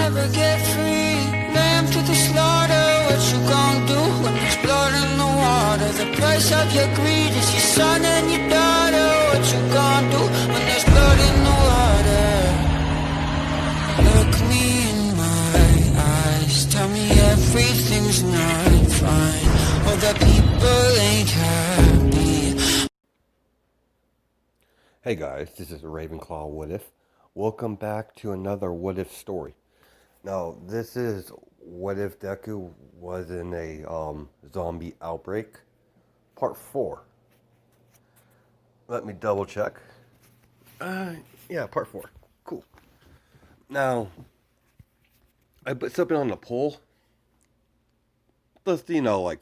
never get free. Lamb to the slaughter, what you gon' do when there's blood in the water? The price of your greed is your son and your daughter. What you gon' do when there's blood in the water? Look me in my eyes, tell me everything's not fine, or that people ain't happy. Hey guys, this is Ravenclaw What If. Welcome back to another What If story. Now, this is What If Deku was in a zombie outbreak, part 4. Let me double check. Yeah, part 4. Cool. Now, I put something on the poll. Just, like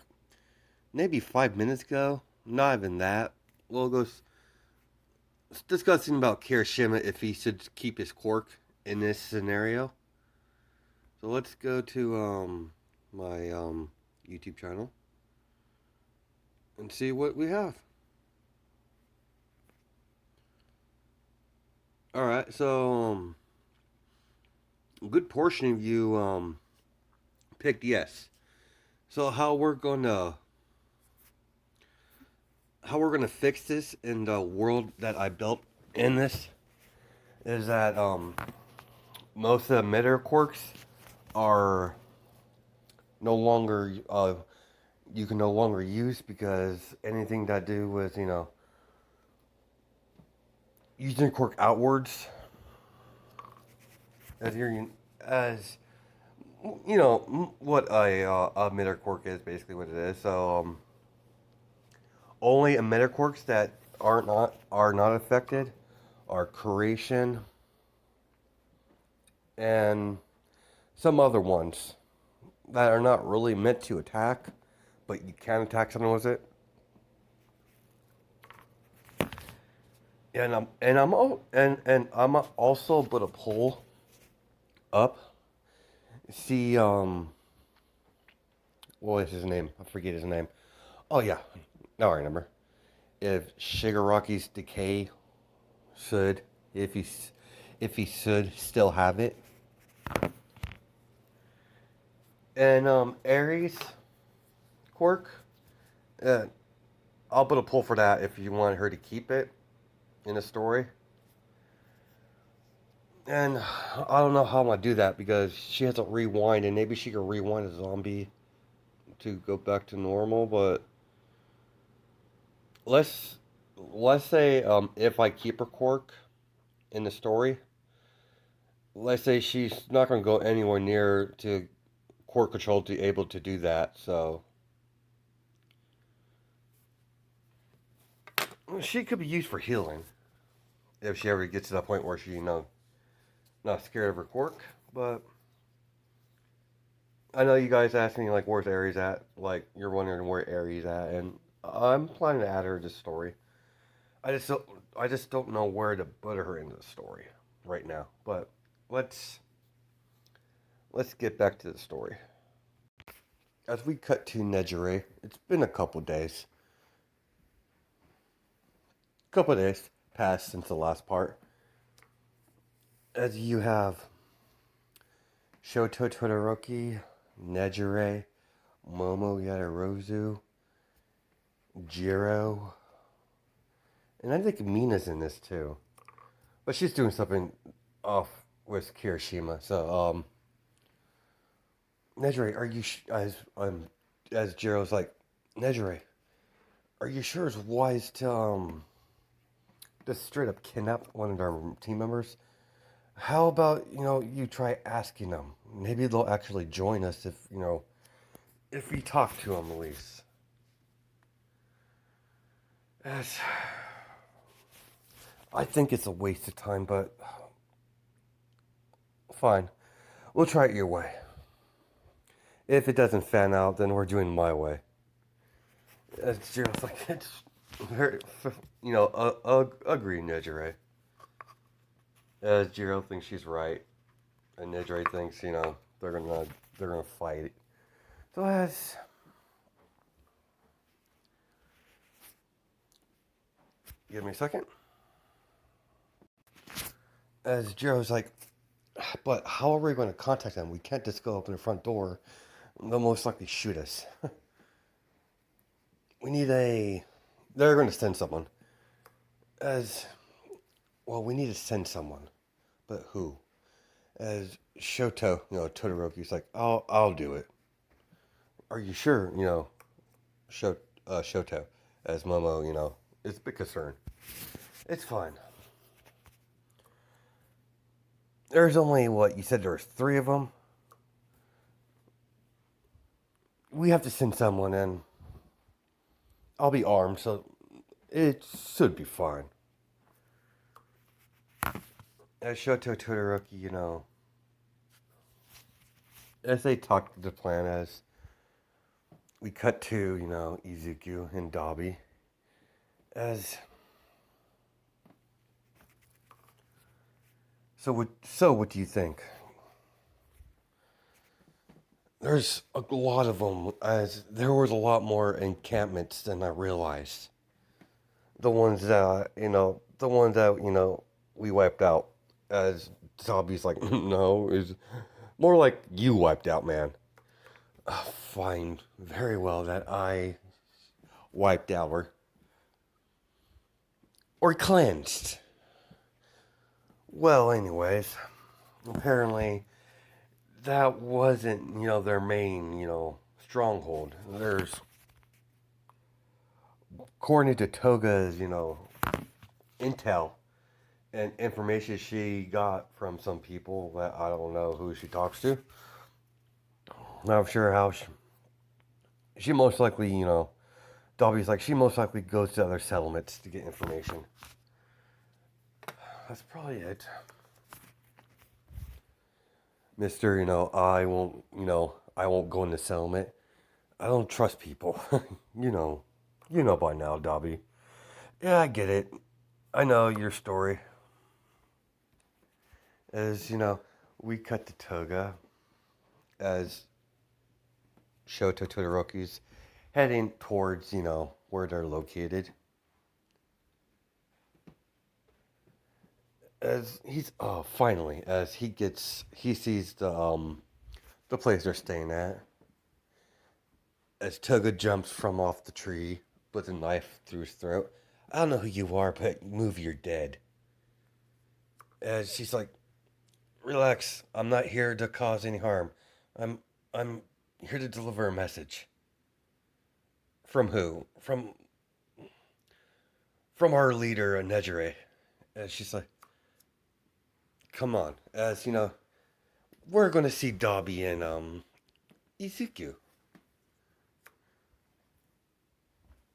maybe 5 minutes ago. Not even that. Well, it goes discussing about Kirishima if he should keep his quirk in this scenario. So let's go to my YouTube channel and see what we have. Alright, so a good portion of you picked yes. So how we're gonna fix this in the world that I built in this is that most of the emitter quirks are no longer you can no longer use, because anything that do with using quirk outwards as what a emitter quirk is, basically what it is. So only emitter quirks that are not affected are creation and some other ones that are not really meant to attack, but you can attack someone with it. And I'm also put a poll up. See what is his name? I forget his name. Oh yeah, now I remember. If Shigaraki's decay should, if he should still have it. And Aries quirk, I'll put a poll for that if you want her to keep it in the story. And I don't know how I'm gonna do that, because she has to rewind, and maybe she can rewind a zombie to go back to normal. But let's say if I keep her quirk in the story, let's say she's not gonna go anywhere near to quirk control to be able to do that. So she could be used for healing if she ever gets to that point where she, not scared of her quirk. But I know you guys asked me, like, where's Aries at? Like, you're wondering where Aries at, and I'm planning to add her to the story. I just don't know where to put her into the story right now. But let's get back to the story. As we cut to Nejire, it's been a couple days. Couple days passed since the last part. As you have Shoto Todoroki, Nejire, Momo Yadarozu, Jiro, and I think Mina's in this too. But she's doing something off with Kirishima. So, Nejire, are you as Jiro's like, Nejire, are you sure it's wise to just straight up kidnap one of our team members? How about, you try asking them? Maybe they'll actually join us if we talk to them at least. I think it's a waste of time, but fine. We'll try it your way. If it doesn't fan out, then we're doing my way. Jiro's like, it's very, agree, Nejire. As Jiro thinks she's right, and Nejire thinks, they're gonna fight. So give me a second. As Jiro's like, But how are we going to contact them? We can't just go open the front door. They'll most likely shoot us. We need a. They're going to send someone. As well, we need to send someone, but who? As Shoto, Todoroki's like, I'll do it. Are you sure? Shoto, as Momo, is a bit concerned. It's fine. There's only what you said. There was three of them. We have to send someone, and I'll be armed, so it should be fine. As Shoto Todoroki, as they talk the plan, as we cut to, Izuku and Dabi, as what do you think? There's a lot of them, as there was a lot more encampments than I realized. The ones that, we wiped out. As Dabi's like, no, is more like you wiped out, man. Fine, very well that I wiped out or cleansed. Well, anyways, apparently that wasn't, their main, stronghold. There's, according to Toga's, intel and information she got from some people that I don't know who she talks to. Not sure how she most likely, Dobby's like, she most likely goes to other settlements to get information. That's probably it. Mister, I won't go in the settlement. I don't trust people. you know by now, Dobby. Yeah, I get it. I know your story. As, we cut to Toga as Shoto Todoroki's heading towards, where they're located. As finally, as he sees the place they're staying at. As Toga jumps from off the tree with a knife through his throat. I don't know who you are, but move, you're dead. As she's like, relax, I'm not here to cause any harm. I'm here to deliver a message. From who? From our leader, Nejire. And she's like, come on. As we're gonna see Dobby and Izuku.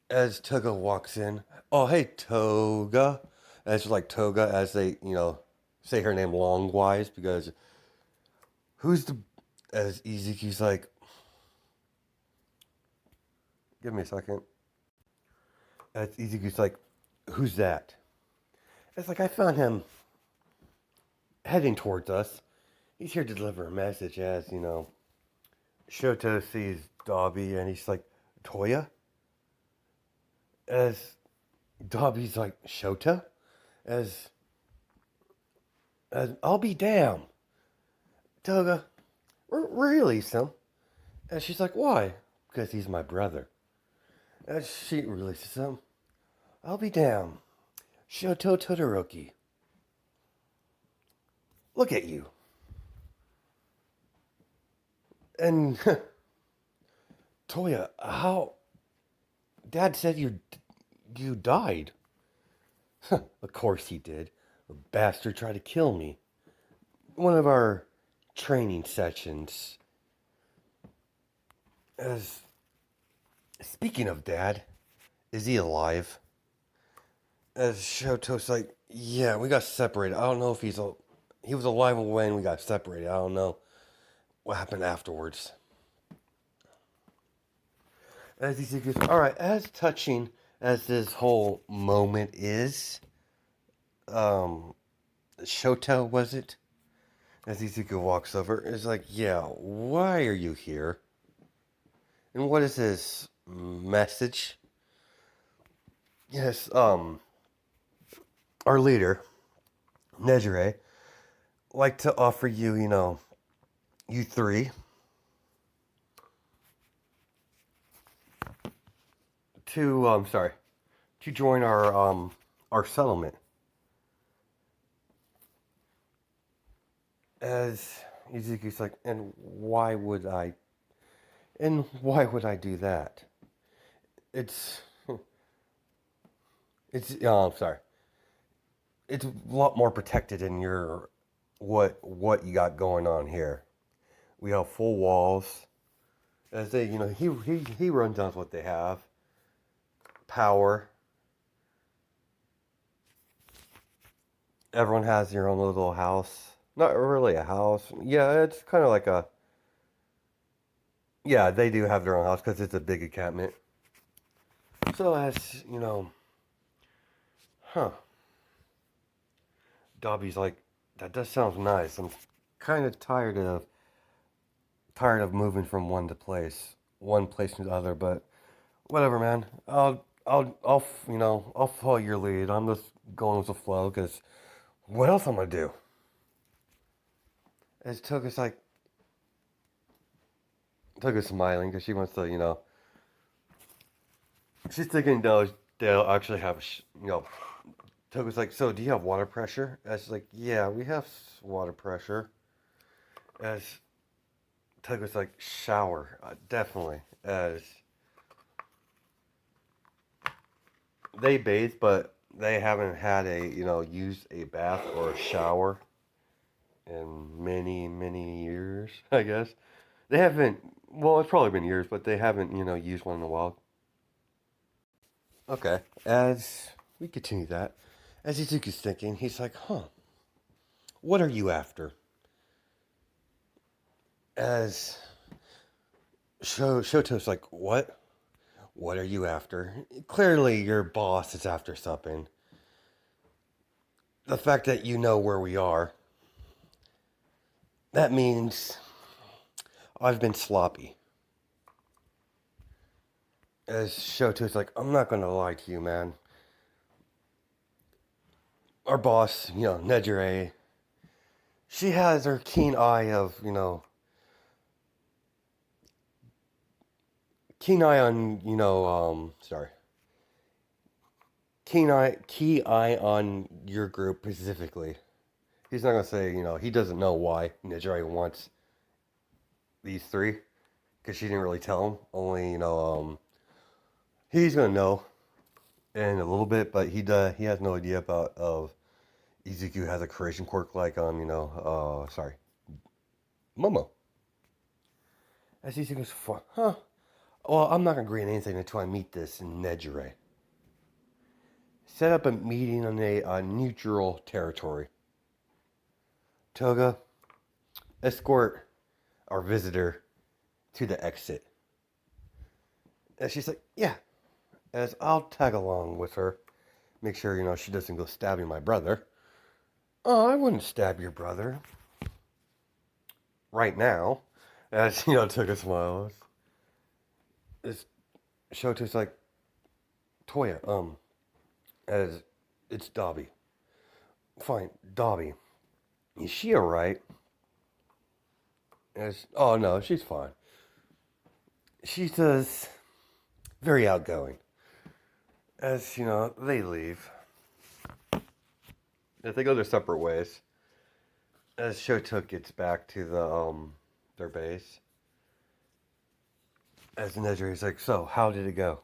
As Toga walks in. Oh, hey, Toga. As like Toga, as they, say her name long-wise, because as Izuku's like, give me a second. As Izuku's like, who's that? It's like, I found him heading towards us. He's here to deliver a message, as, Shoto sees Dobby, and he's like, Toya? As Dobby's like, Shota? As I'll be damned. Toga, release him. And she's like, why? Because he's my brother. And she releases him. I'll be damned. Shoto Todoroki. Look at you. And Toya, how? Dad said you died. Of course he did. The bastard tried to kill me. One of our training sessions. As speaking of Dad, is he alive? As Shoto's like, yeah, we got separated. I don't know if he was alive when we got separated. I don't know what happened afterwards. As he says, all right, as touching as this whole moment is, Shoto, was it? As Izuku walks over, is like, yeah, why are you here? And what is this message? Yes, our leader, Nejire, like to offer you, you three, to join our settlement. As Ezekiel's like, and why would I do that? It's, I'm sorry. It's a lot more protected in your, what you got going on here. We have full walls. As they, he runs down what they have. Power. Everyone has your own little house. Not really a house. Yeah, it's kind of like a. Yeah, they do have their own house because it's a big encampment. So as huh? Dobby's like, that does sound nice. I'm kind of tired of moving from one place to the other. But whatever, man. I'll follow your lead. I'm just going with the flow because what else I'm gonna do? As Toga's smiling because she wants to, she's thinking they'll actually have, Toga's like, so do you have water pressure? As she's like, yeah, we have water pressure. As Toga's like, shower, definitely. As they bathe, but they haven't had used a bath or a shower in many, many years, I guess. They haven't, well, it's probably been years, but they haven't, used one in a while. Okay, as we continue that, as Izuku's thinking, he's like, huh, what are you after? As Shoto's like, what? What are you after? Clearly, your boss is after something. The fact that you know where we are, that means I've been sloppy. As Shoto's like, I'm not gonna lie to you, man. Our boss, Nejire, she has her keen eye of, keen eye on, key eye on your group specifically. He's not gonna say, he doesn't know why Nejire wants these three, because she didn't really tell him. Only, he's gonna know in a little bit, but he has no idea about of Izuku has a creation quirk like Momo. As Izuku's fun, huh? Well, I'm not gonna agree on anything until I meet this Nejire. Set up a meeting on a neutral territory. Toga, escort our visitor to the exit. And she's like, yeah, as I'll tag along with her. Make sure, she doesn't go stabbing my brother. Oh, I wouldn't stab your brother. Right now. As, Toga smiles. This Shoto's like, Toya, as it's Dobby. Fine, Dobby. Is she alright? Oh no, she's fine. She's just very outgoing. As, they leave. As they go their separate ways. As Shoto gets back to their base. As Nejire's like, so, how did it go?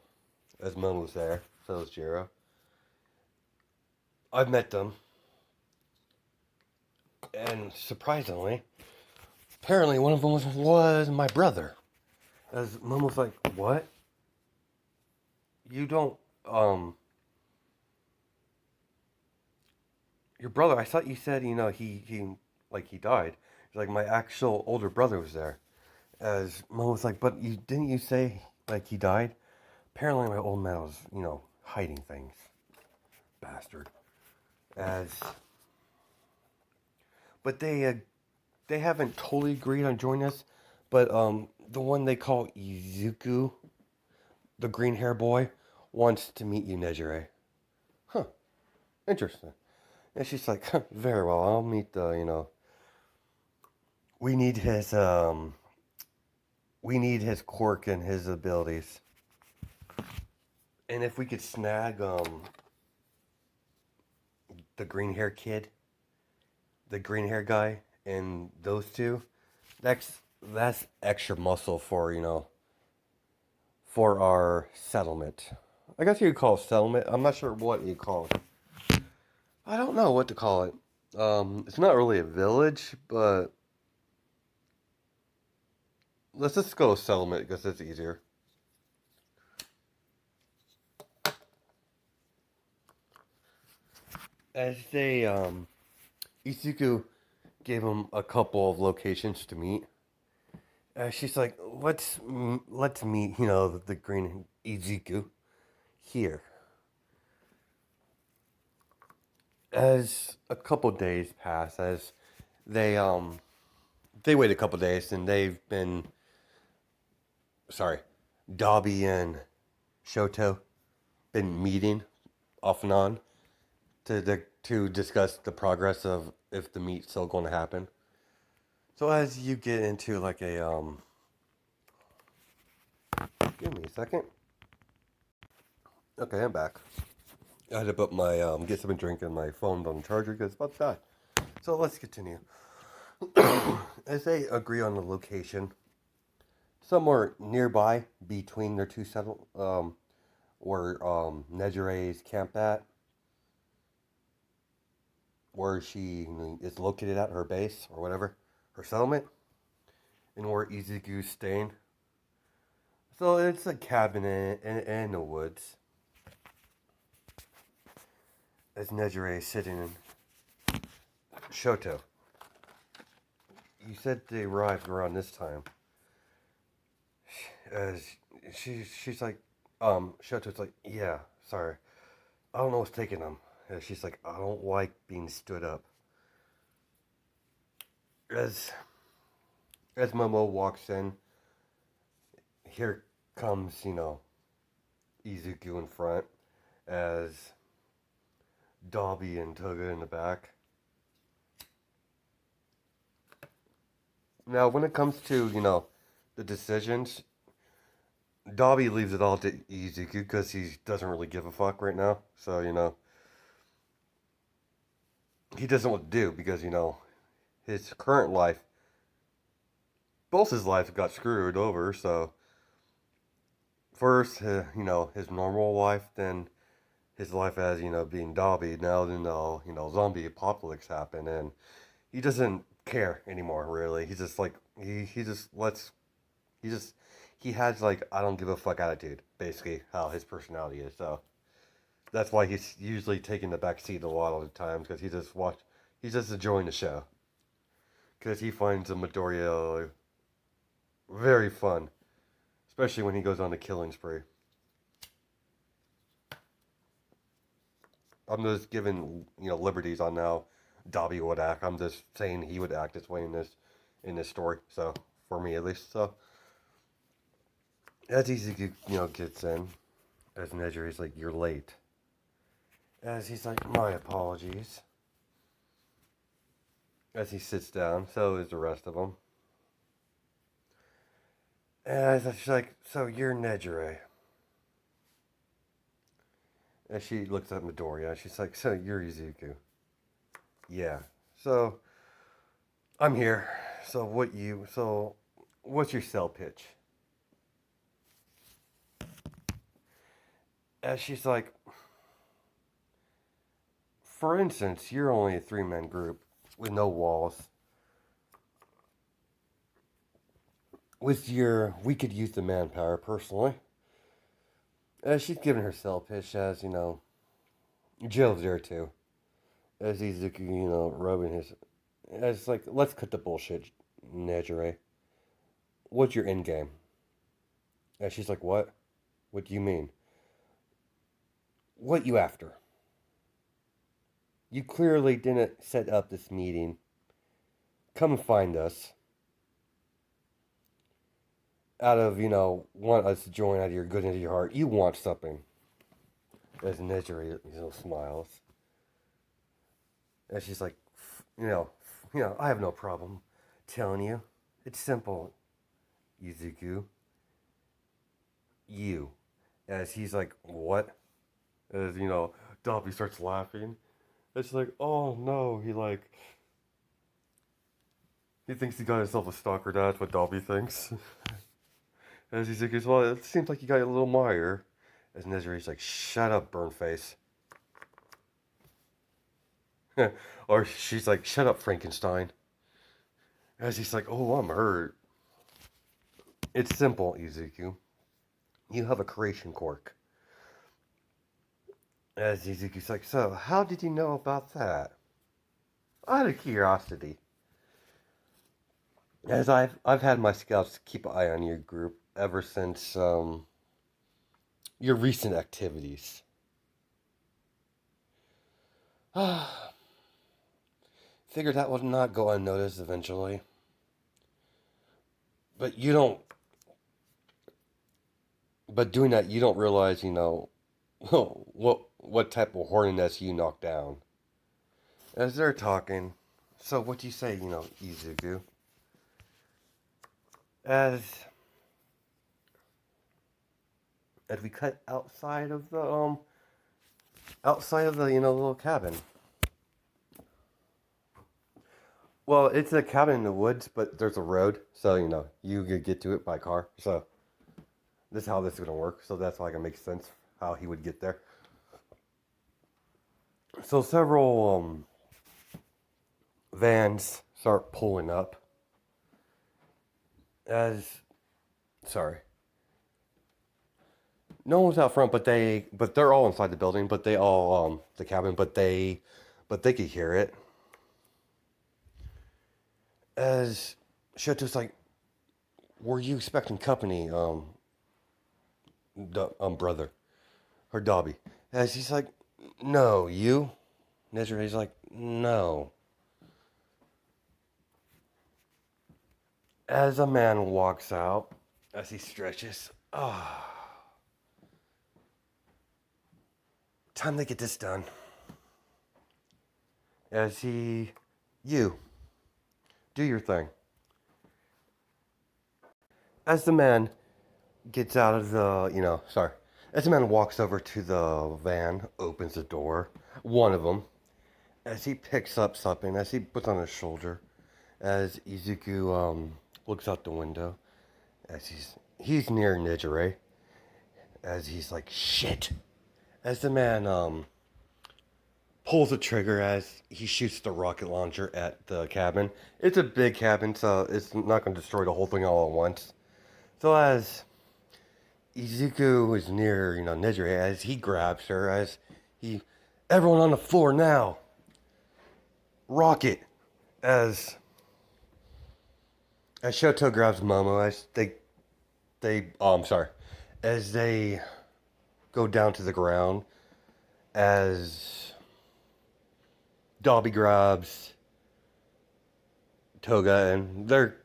As Momo's there, so is Jiro. I've met them. And surprisingly, apparently one of them was my brother. As Momo's like, what? You don't, your brother, I thought you said, he died. He's like, my actual older brother was there. As Momo's like, but didn't you say, he died? Apparently my old man was, hiding things. Bastard. But they haven't totally agreed on joining us. But the one they call Izuku, the green hair boy, wants to meet you, Nejire. Huh. Interesting. And she's like, very well, I'll meet the, we need his we need his quirk and his abilities. And if we could snag the green hair kid, the green hair guy, and those two, that's extra muscle for, for our settlement. I guess you could call it settlement. I'm not sure what you call it. I don't know what to call it. It's not really a village, but let's just go settlement because it's easier. As they Izuku gave him a couple of locations to meet. She's like, let's meet, the green Izuku here. As a couple days pass, as they wait a couple days, and they've been, sorry, Dobby and Shoto been meeting off and on to discuss the progress of if the meet's still going to happen. So as you get into like a give me a second. Okay, I'm back. I had to put my get something to drink and my phone on the charger because it's about to die. So let's continue. As they agree on the location, somewhere nearby between their two settle where Nejire's camp at, where she is located at her base or whatever, her settlement, and where Izuku's staying. So it's a cabin in the woods. As Nejire is sitting in. Shoto, you said they arrived around this time. As she's like, Shoto's like, yeah, sorry, I don't know what's taking them. As she's like, I don't like being stood up. As Momo walks in, here comes, Izuku in front, as Dobby and Toga in the back. Now, when it comes to, the decisions, Dobby leaves it all to Izuku because he doesn't really give a fuck right now. So, he doesn't know what to do because, his current life, both his lives got screwed over. So, first, his normal life, then his life as, being Dobby. Now, zombie apocalypse happened, and he doesn't care anymore, really. He's just like, he has like, I don't give a fuck attitude, basically, how his personality is. So, that's why he's usually taking the back seat a lot of the times, because he's just enjoying the show. Because he finds the Midoriya very fun, especially when he goes on the killing spree. I'm just giving liberties on how Dobby would act. I'm just saying he would act this way in this story. So for me at least. So as Izuku gets in, as Nejire's like, you're late. As he's like, my apologies. As he sits down, so is the rest of them. And she's like, so you're Nejire. And she looks at Midoriya. She's like, so you're Izuku. Yeah. So I'm here. So what's your sell pitch? And she's like, for instance, you're only a 3-man group with no walls. We could use the manpower personally. As she's giving her sell pitch, as Jill's there too. As Izuku, rubbing his. As like, let's cut the bullshit, Nejire. What's your end game? And she's like, what? What do you mean? What you after? You clearly didn't set up this meeting. Come find us. Out of, want us to join out of your goodness of your heart. You want something. As Nejire, smiles. And she's like, I have no problem Telling you, it's simple, Izuku. You. As he's like, what? As, Dobby starts laughing. It's like, oh no, he thinks he got himself a stalker, that's what Dobby thinks. As he's like, well, it seems like you got a little Meyer. As Nezri's like, shut up, Burnface. Or she's like, shut up, Frankenstein. As he's like, oh, I'm hurt. It's simple, Izuku. You have a creation quirk. As Izuku's like, so, how did you know about that? Out of curiosity. As I've had my scouts keep an eye on your group ever since your recent activities. Figured that would not go unnoticed eventually. But you don't. But doing that, you don't realize, what type of hornet nest you knocked down. As they're talking, so what do you say, Izuku? As we cut outside of the little cabin. Well, it's a cabin in the woods, but there's a road, so you could get to it by car. So this is how this is gonna work. So that's why it makes sense how he would get there. So several vans start pulling up. No one's out front, but they're all inside the building, but they all the cabin, but they could hear it. As Shoto's like, were you expecting company, brother, or Dobby? As he's like, no, you? Nezra's like, no. As a man walks out, as he stretches, time to get this done. You, do your thing. As the man gets out of as the man walks over to the van, opens the door, one of them, as he picks up something, as he puts on his shoulder, as Izuku looks out the window, as he's near Nijire, as he's like, shit. As the man pulls the trigger as he shoots the rocket launcher at the cabin. It's a big cabin, so it's not going to destroy the whole thing all at once. So as Izuku is near, Nijire, as he grabs her, everyone on the floor now. Rocket. As Shoto grabs Momo, as they go down to the ground, as Dobby grabs Toga, and they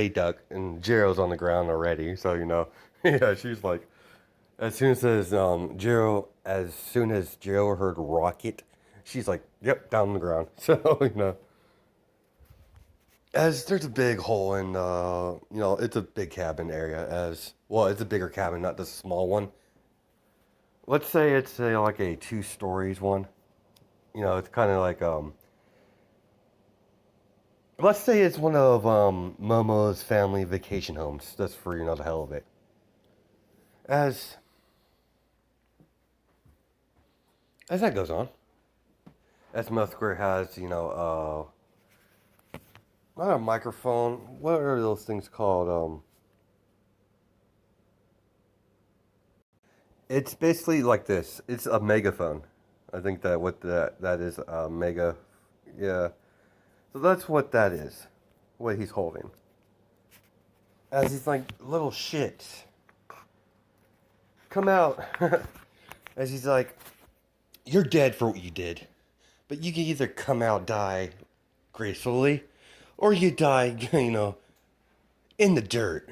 duck, and Jiro's on the ground already, so yeah, she's like, as soon as Jiro heard rocket, she's like, yep, down on the ground. So as there's a big hole in it's a big cabin area, it's a bigger cabin, not just a small one. Let's say it's like a 2 stories one. It's kind of like let's say it's one of Momo's family vacation homes, just for the hell of it. As that goes on, as Musquare has not a microphone. What are those things called? It's basically like this. It's a megaphone. I think that is a mega. Yeah. So that's what that is. What he's holding. As he's like, little shit. Come out. As he's like, you're dead for what you did. But you can either come out, die gracefully, or you die, in the dirt.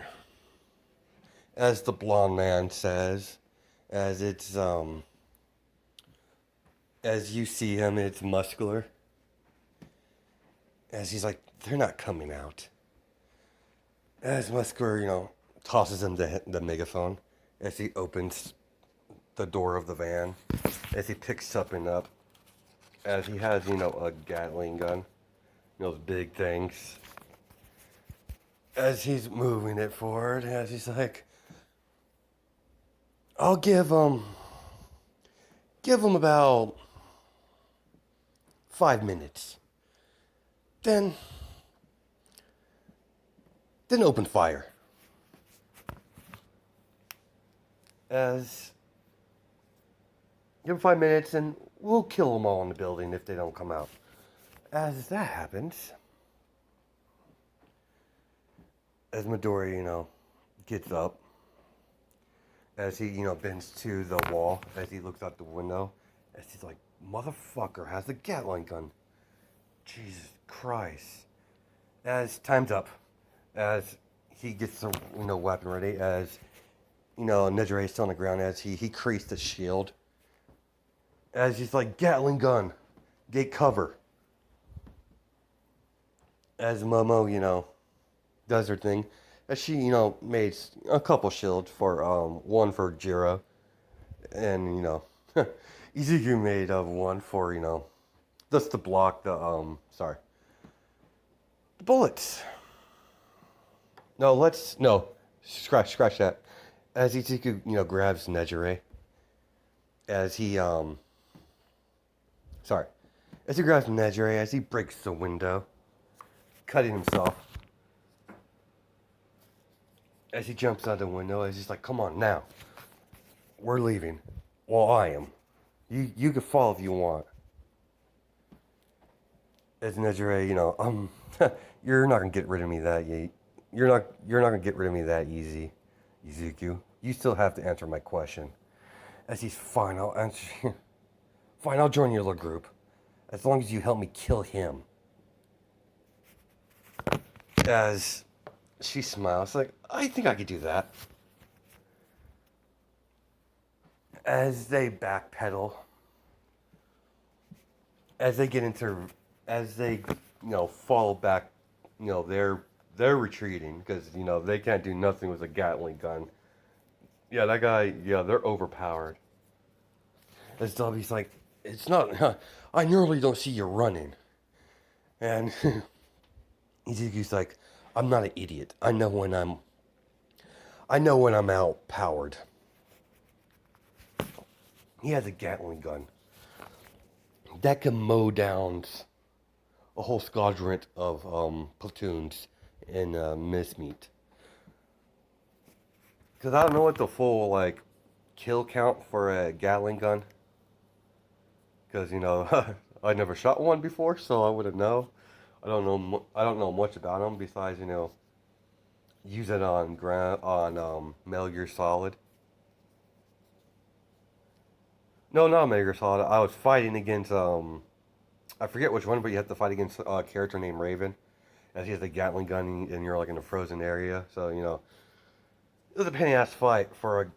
As the blonde man says, as it's, as you see him, it's muscular. As he's like, they're not coming out. As Musker, tosses him the megaphone as he opens the door of the van, as he picks something up, as he has, a Gatling gun, those big things. As he's moving it forward, as he's like, I'll give him about 5 minutes. Then open fire. As give him 5 minutes and we'll kill them all in the building if they don't come out. As that happens, as Midori, gets up, as he, bends to the wall, as he looks out the window, as he's like, motherfucker has a Gatling gun. Jesus Christ. As time's up, as he gets the, weapon ready, as, Nejire is still on the ground, as he creased the shield, as he's like, Gatling gun, get cover. As Momo, does her thing, as she, made a couple shields for, one for Jiro, and, Izuku made one for, just to block the, the bullets. No, scratch that. As Izuku, grabs Nejire, as he grabs Nejire, as he breaks the window, cutting himself. As he jumps out the window, as he's like, come on now. We're leaving. Well, I am. You can fall if you want. As Nejire, you're not gonna get rid of me that you're not gonna get rid of me that easy, Izuku. You still have to answer my question. As he's fine, I'll answer. Fine, I'll join your little group, as long as you help me kill him. As she smiles, like, I think I could do that. As they backpedal, as they fall back, they're retreating because, they can't do nothing with a Gatling gun. Yeah, that guy, they're overpowered. As Dobby's like, it's not, I normally don't see you running. And Izuku's like, I'm not an idiot. I know when I'm outpowered. He has a Gatling gun that can mow down a whole squadron of platoons in Mincemeat. Because I don't know what the full kill count for a Gatling gun. Because I never shot one before, so I wouldn't know. I don't know much about them besides use it on Metal Gear Solid. No, not Metal Gear Solid. I was fighting against I forget which one, but you have to fight against a character named Raven, as he has a Gatling gun and you're in a frozen area. So it was a penny ass fight for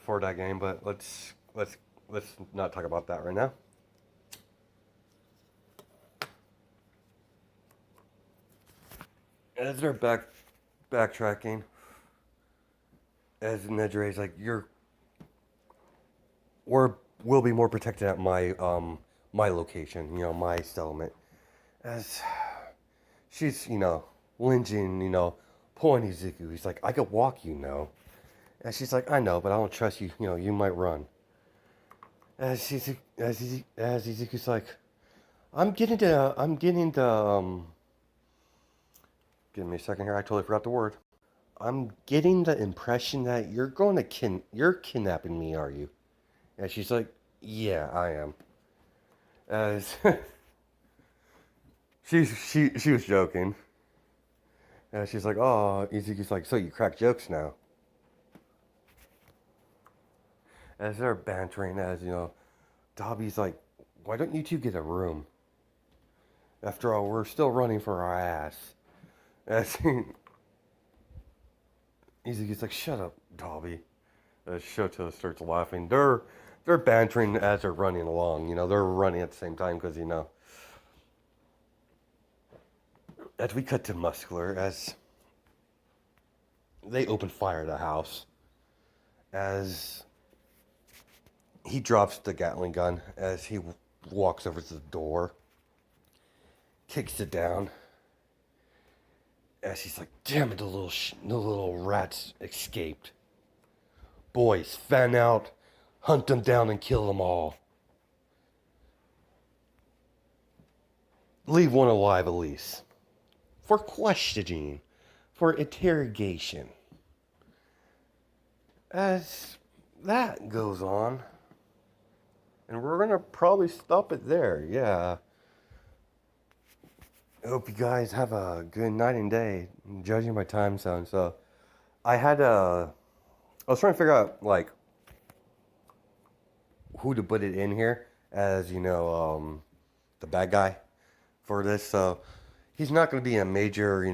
that game. But let's not talk about that right now. As they're backtracking, as Nejire's like, we'll be more protected at my location, my settlement. As she's, lunging, pulling Izuku. He's like, I could walk, And she's like, I know, but I don't trust you. You might run. As Izuku's like, I'm getting the. Give me a second here. I totally forgot the word. I'm getting the impression that you're you're kidnapping me, are you? And she's like, yeah, I am. As she was joking. And she's like, oh, Izuku's like, so you crack jokes now. As they're bantering, as Dobby's like, why don't you two get a room? After all, we're still running for our ass. As Izuku's like, shut up, Dobby. As Shoto starts laughing. They're bantering as they're running along. They're running at the same time because, as we cut to Muscular, as they open fire at the house, as he drops the Gatling gun, as he walks over to the door, kicks it down, as he's like, damn it, the little rats escaped. Boys, fan out, hunt them down and kill them all. Leave one alive at least. For questioning, for interrogation. As that goes on, and we're gonna probably stop it there, yeah. I hope you guys have a good night and day, judging my time zone. So, I was trying to figure out, like, who to put it in here as, the bad guy for this. So, he's not going to be a major,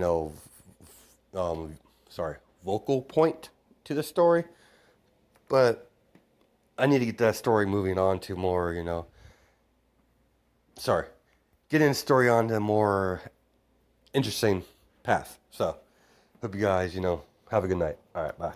vocal point to the story. But I need to get that story moving on to more, getting the story on to a more interesting path. So, hope you guys, have a good night. All right, bye.